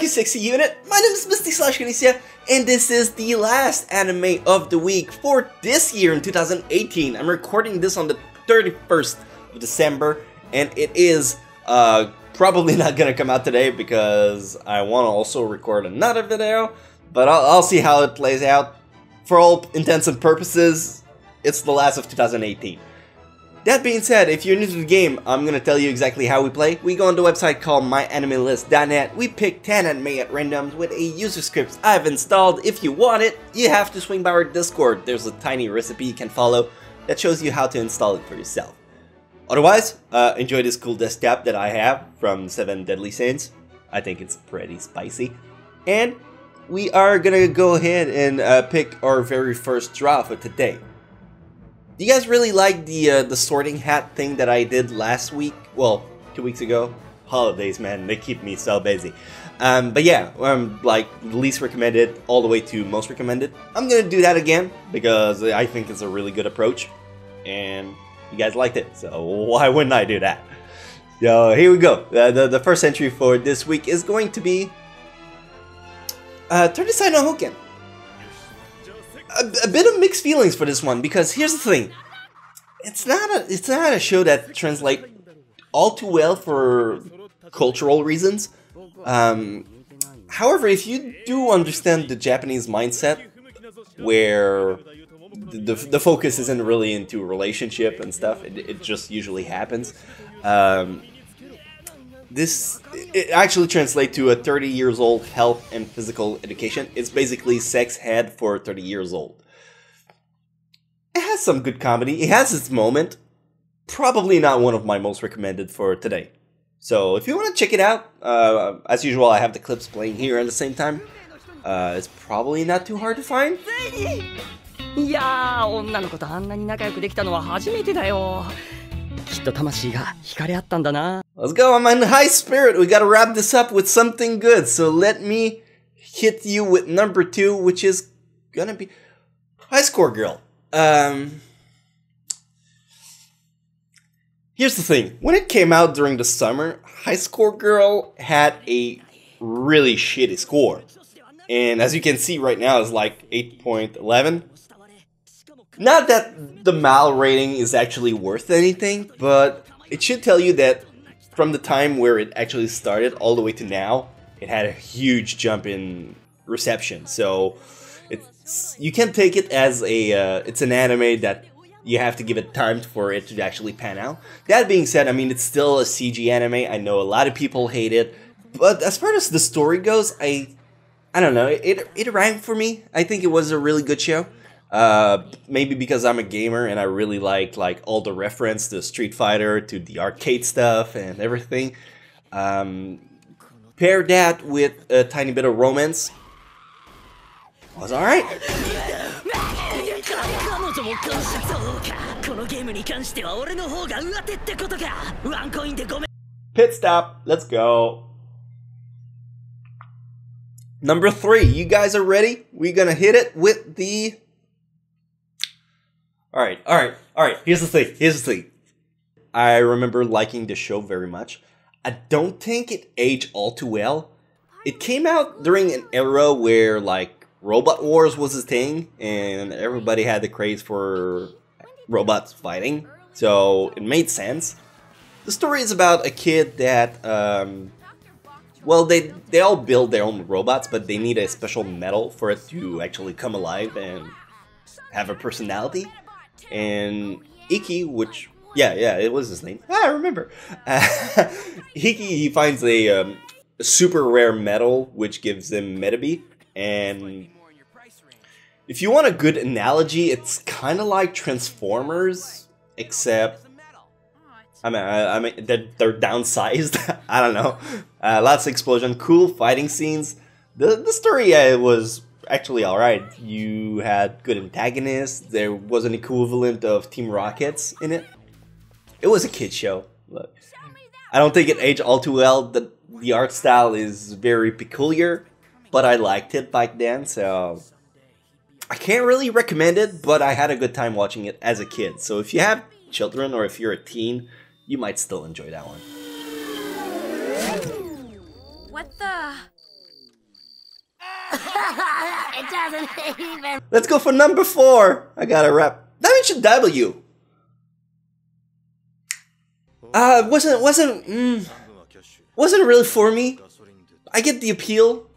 Aki60 unit. My name is Misty / Chronexia, and this is the last anime of the week for this year in 2018. I'm recording this on the 31st of December, and it is probably not gonna come out today because I want to also record another video, but I'll see how it plays out. For all intents and purposes, it's the last of 2018. That being said, if you're new to the game, I'm gonna tell you exactly how we play. We go on the website called myanimelist.net. We pick 10 anime at random with a user script I've installed. If you want it, you have to swing by our Discord. There's a tiny recipe you can follow that shows you how to install it for yourself. Otherwise, enjoy this cool desktop that I have from 7 Deadly Sins. I think it's pretty spicy. And we are gonna go ahead and pick our very first draw for today. Do you guys really like the sorting hat thing that I did last week? Well, 2 weeks ago? Holidays, man, they keep me so busy. But yeah, like least recommended all the way to most recommended. I'm gonna do that again because I think it's a really good approach, and you guys liked it, so why wouldn't I do that? So here we go. The first entry for this week is going to be Traumatizing no Hoken. A bit of mixed feelings for this one, because here's the thing, it's not a show that translates all too well for cultural reasons. However, if you do understand the Japanese mindset, where the focus isn't really into relationship and stuff, it just usually happens. It actually translates to a 30 years old health and physical education. It's basically sex head for 30 years old. It has some good comedy. It has its moment. Probably not one of my most recommended for today. So if you want to check it out, as usual, I have the clips playing here at the same time. It's probably not too hard to find. Let's go, I'm in high spirit. We gotta wrap this up with something good. So let me hit you with number 2, which is gonna be High Score Girl. Here's the thing. When it came out during the summer, High Score Girl had a really shitty score. And as you can see right now, it's like 8.11. Not that the MAL rating is actually worth anything, but it should tell you that from the time where it actually started all the way to now, it had a huge jump in reception. So you can take it as it's an anime that you have to give it time for it to actually pan out. That being said, I mean, it's still a CG anime. I know a lot of people hate it, but as far as the story goes, I don't know, it ranked for me. I think it was a really good show. Maybe because I'm a gamer and I really like all the reference to Street Fighter, to the arcade stuff and everything. Pair that with a tiny bit of romance. Was alright. Pit stop. Let's go. Number 3. You guys are ready? We're gonna hit it with the... Alright. Here's the thing. I remember liking the show very much. I don't think it aged all too well. It came out during an era where, like, Robot Wars was a thing, and everybody had the craze for robots fighting, so it made sense. The story is about a kid that, well, they all build their own robots, but they need a special metal for it to actually come alive and have a personality. And Iki, which, yeah, it was his name. I remember. He finds a super rare metal, which gives him Metabi. And if you want a good analogy, it's kind of like Transformers, except, I mean, they're downsized. I don't know. Lots of explosion, cool fighting scenes. The story was actually alright. You had good antagonists. There was an equivalent of Team Rockets in it. It was a kid's show. But I don't think it aged all too well. The art style is very peculiar, but I liked it back then, so I can't really recommend it, but I had a good time watching it as a kid. So if you have children or if you're a teen, you might still enjoy that one. What the... It doesn't even. Let's go for number 4. I got a rep. Dimension W. Wasn't really for me. I get the appeal.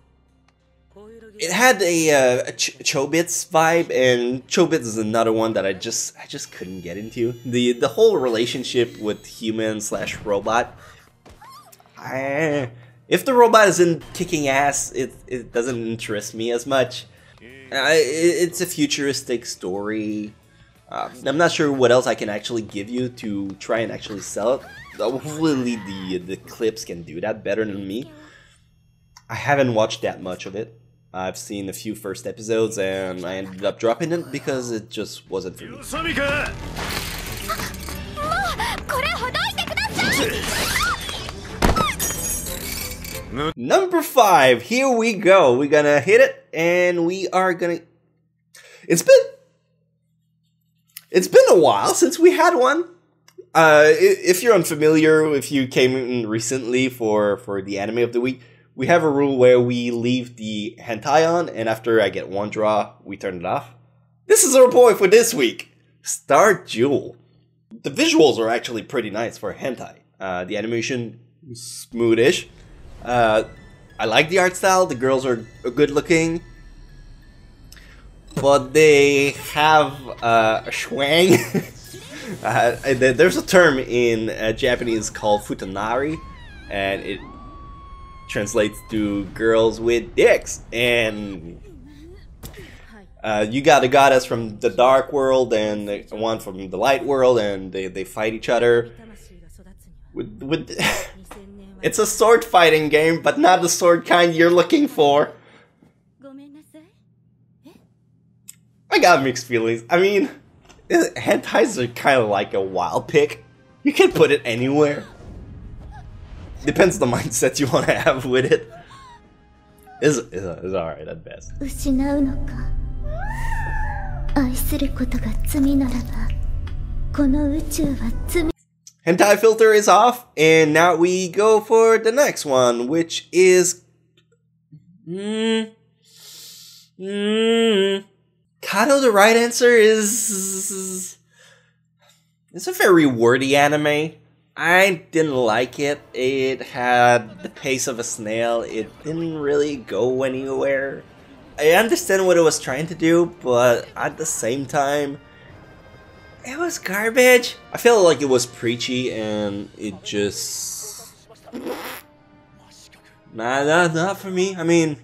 It had a Chobits vibe, and Chobits is another one that I just couldn't get into. The whole relationship with human / robot. If the robot isn't kicking ass, it doesn't interest me as much. It's a futuristic story. I'm not sure what else I can actually give you to try and actually sell it. Hopefully the clips can do that better than me. I haven't watched that much of it. I've seen a few first episodes and I ended up dropping it because it just wasn't for me. Number 5, here we go. We're gonna hit it and we are gonna... It's been a while since we had one. If you're unfamiliar, if you came in recently for the anime of the week, we have a rule where we leave the hentai on, and after I get one draw, we turn it off. This is our boy for this week, Star Jewel. The visuals are actually pretty nice for hentai. The animation is smoothish. I like the art style. The girls are good looking, but they have a schwang. There's a term in Japanese called futanari, and it translates to girls with dicks. And you got a goddess from the dark world and one from the light world, and they fight each other. It's a sword fighting game, but not the sword kind you're looking for. I got mixed feelings. I mean, hentais are kind of like a wild pick. You can put it anywhere. Depends on the mindset you want to have with it. It's alright at best. Hentai filter is off, and now we go for the next one, which is... KADO, the right answer is... It's a very wordy anime. I didn't like it. It had the pace of a snail. It didn't really go anywhere. I understand what it was trying to do, but at the same time, it was garbage. I felt like it was preachy and it just... Nah, not for me. I mean,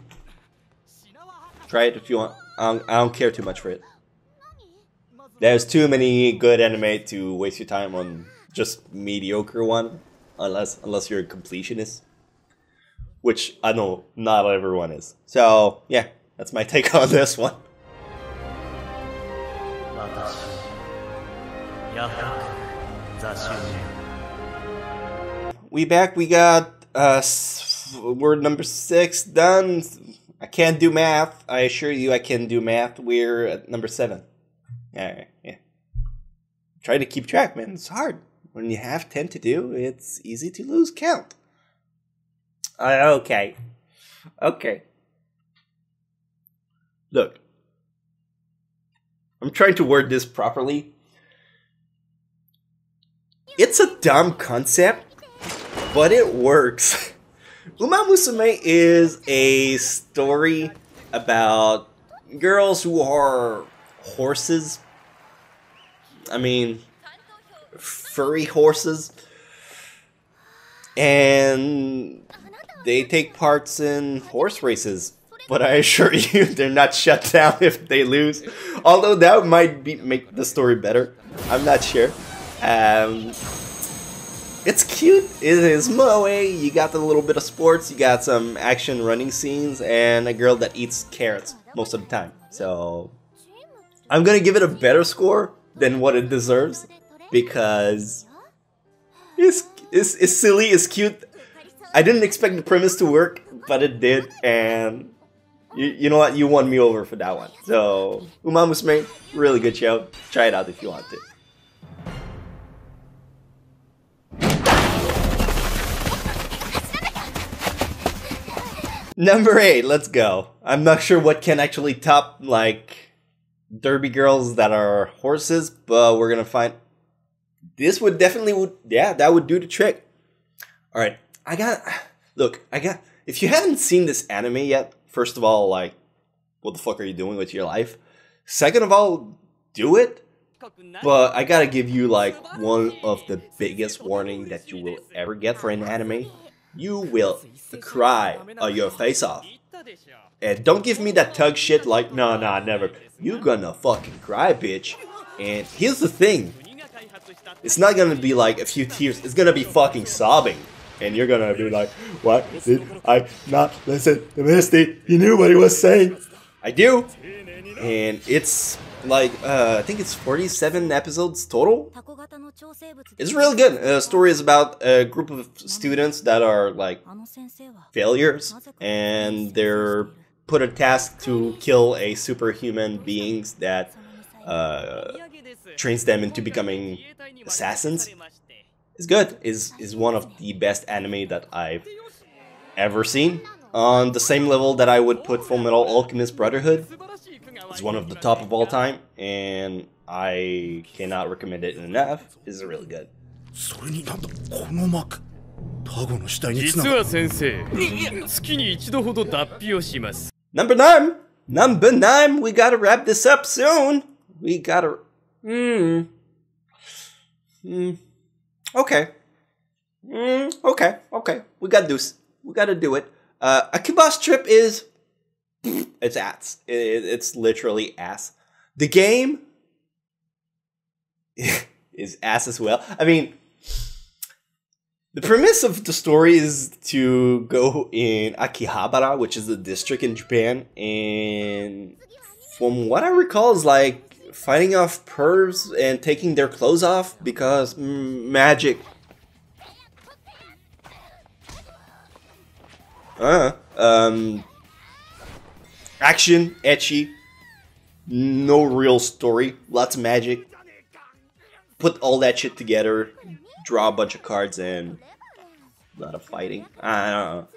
try it if you want. I don't care too much for it. There's too many good anime to waste your time on just mediocre one, unless you're a completionist, which I know not everyone is. So yeah, that's my take on this one. We back. We got word number 6 done. I can't do math. I assure you I can do math. We're at number 7. Alright, yeah. Try to keep track, man. It's hard. When you have 10 to do, it's easy to lose count. Okay. Look. I'm trying to word this properly. It's a dumb concept, but it works. Musume is a story about girls who are horses. I mean, furry horses. And they take parts in horse races. But I assure you, they're not shut down if they lose. Although that might make the story better. I'm not sure. It's cute. It is moe. You got a little bit of sports. You got some action running scenes. And a girl that eats carrots most of the time. So I'm going to give it a better score than what it deserves. Because it's silly. It's cute. I didn't expect the premise to work. But it did. And... You know what? You won me over for that one. So, Musume, really good show. Try it out if you want to. Number 8, let's go. I'm not sure what can actually top, like, derby girls that are horses, but we're gonna find... This would definitely, yeah, that would do the trick. Alright, if you haven't seen this anime yet, first of all, like, what the fuck are you doing with your life? Second of all, do it. But I gotta give you, like, one of the biggest warning that you will ever get for an anime. You will cry your face off. And don't give me that tug shit like, nah, never. You gonna fucking cry, bitch. And here's the thing. It's not gonna be like a few tears, it's gonna be fucking sobbing. And you're gonna be like, why did I not listen to Misty? He knew what he was saying. I do. And it's like, I think it's 47 episodes total. It's really good. The story is about a group of students that are like failures. And they're put a task to kill a superhuman beings that trains them into becoming assassins. It's good. Is one of the best anime that I've ever seen. On the same level that I would put Fullmetal Alchemist Brotherhood. It's one of the top of all time, and I cannot recommend it enough. It's really good. Number 9! Number 9! We gotta wrap this up soon! We gotta... Okay. Okay. We gotta do this. We gotta do it. Akiba's trip is... It's ass. It's literally ass. The game... is ass as well. I mean... The premise of the story is to go in Akihabara, which is a district in Japan, and from what I recall is like fighting off pervs and taking their clothes off because magic. Action, ecchi, no real story, lots of magic. Put all that shit together, draw a bunch of cards, and a lot of fighting. I don't know.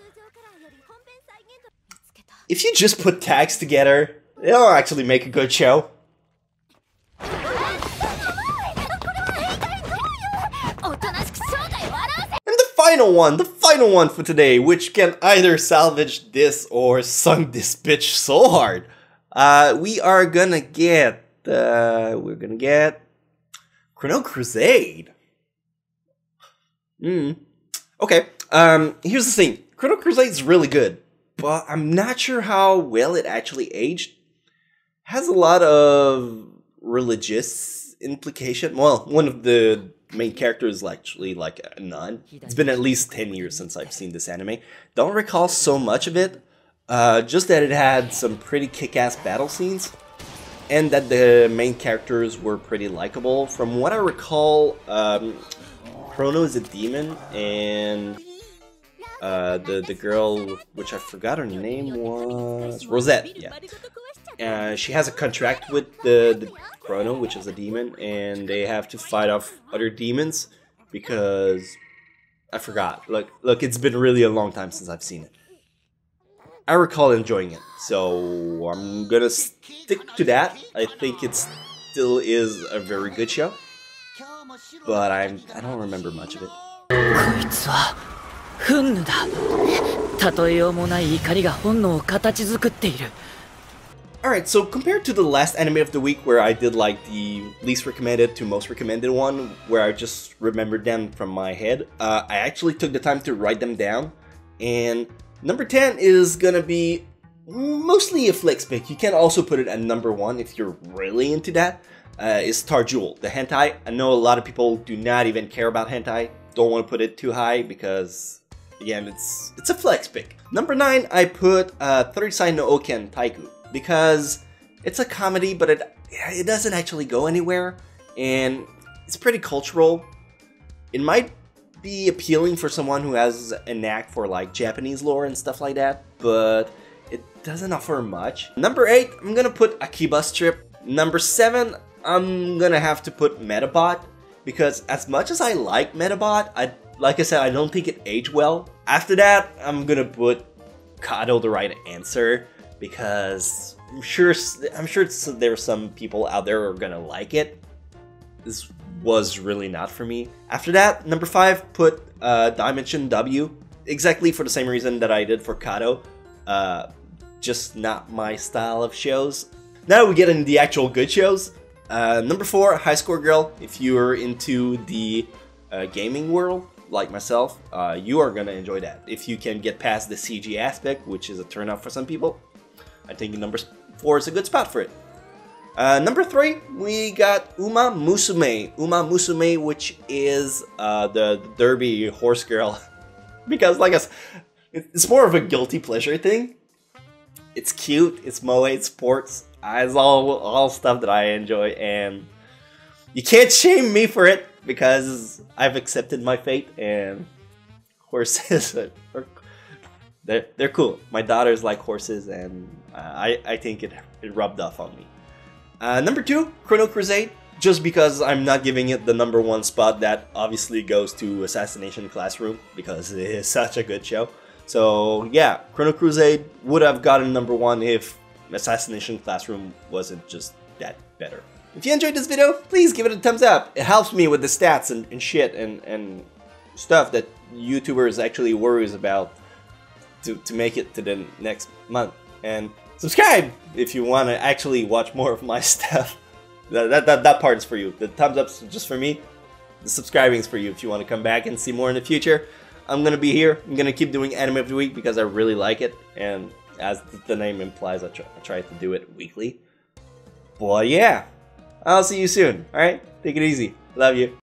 If you just put tags together, it'll actually make a good show. And the final one for today, which can either salvage this or sunk this bitch so hard. We are gonna get, Chrnn Crusade. Okay, here's the thing. Chrnn Crusade is really good, but I'm not sure how well it actually aged. It has a lot of religious implication. Well, one of the main characters is actually like a nun. It's been at least 10 years since I've seen this anime. Don't recall so much of it, just that it had some pretty kick-ass battle scenes. And that the main characters were pretty likable. From what I recall, Chrono is a demon, and the girl, which I forgot her name was Rosette. Yeah, she has a contract with the Chrono, which is a demon, and they have to fight off other demons because I forgot. Look, it's been really a long time since I've seen it. I recall enjoying it, so I'm gonna stick to that. I think it still is a very good show, but I don't remember much of it. Alright, so compared to the last anime of the week where I did like the least recommended to most recommended one, where I just remembered them from my head, I actually took the time to write them down, and number 10 is gonna be mostly a flex pick. You can also put it at number 1 if you're really into that. Is Tarjewel, the hentai. I know a lot of people do not even care about hentai. Don't want to put it too high because, again, it's a flex pick. Number 9, I put Third Side no Oken Taiku because it's a comedy, but it doesn't actually go anywhere, and it's pretty cultural. It might be appealing for someone who has a knack for like Japanese lore and stuff like that, but it doesn't offer much. Number 8, I'm gonna put Akiba Strip. Number 7, I'm gonna have to put Metabot, because as much as I like Metabot, like I said, I don't think it aged well. After that, I'm gonna put KADO the right answer because I'm sure there's some people out there who are gonna like it. This was really not for me. After that, number 5, put Dimension W, exactly for the same reason that I did for KADO. Just not my style of shows. Now we get into the actual good shows. Number 4, High Score Girl. If you're into the gaming world, like myself, you are gonna enjoy that. If you can get past the CG aspect, which is a turnoff for some people, I think number 4 is a good spot for it. Number 3, we got Musume. Musume, which is the derby horse girl. Because, like I said, it's more of a guilty pleasure thing. It's cute, it's moe, it's sports. It's all stuff that I enjoy, and you can't shame me for it because I've accepted my fate. And horses, they're cool. My daughters like horses, and I think it rubbed off on me. Number 2, Chrnn Crusade. Just because I'm not giving it the number 1 spot, that obviously goes to Assassination Classroom because it is such a good show. So yeah, Chrnn Crusade would have gotten number 1 if Assassination Classroom wasn't just that better. If you enjoyed this video, please give it a thumbs up. It helps me with the stats and shit and stuff that YouTubers actually worries about to make it to the next month. And subscribe if you want to actually watch more of my stuff. That part is for you. The thumbs up's just for me. The subscribing is for you if you want to come back and see more in the future. I'm gonna be here. I'm gonna keep doing anime every week because I really like it, and as the name implies, I try to do it weekly. But yeah, I'll see you soon. All right, take it easy. Love you.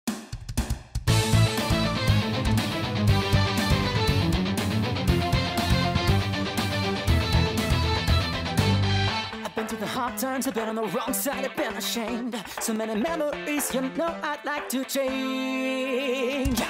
I've been through the hard times, I've been on the wrong side, I've been ashamed. So many memories, you know I'd like to change.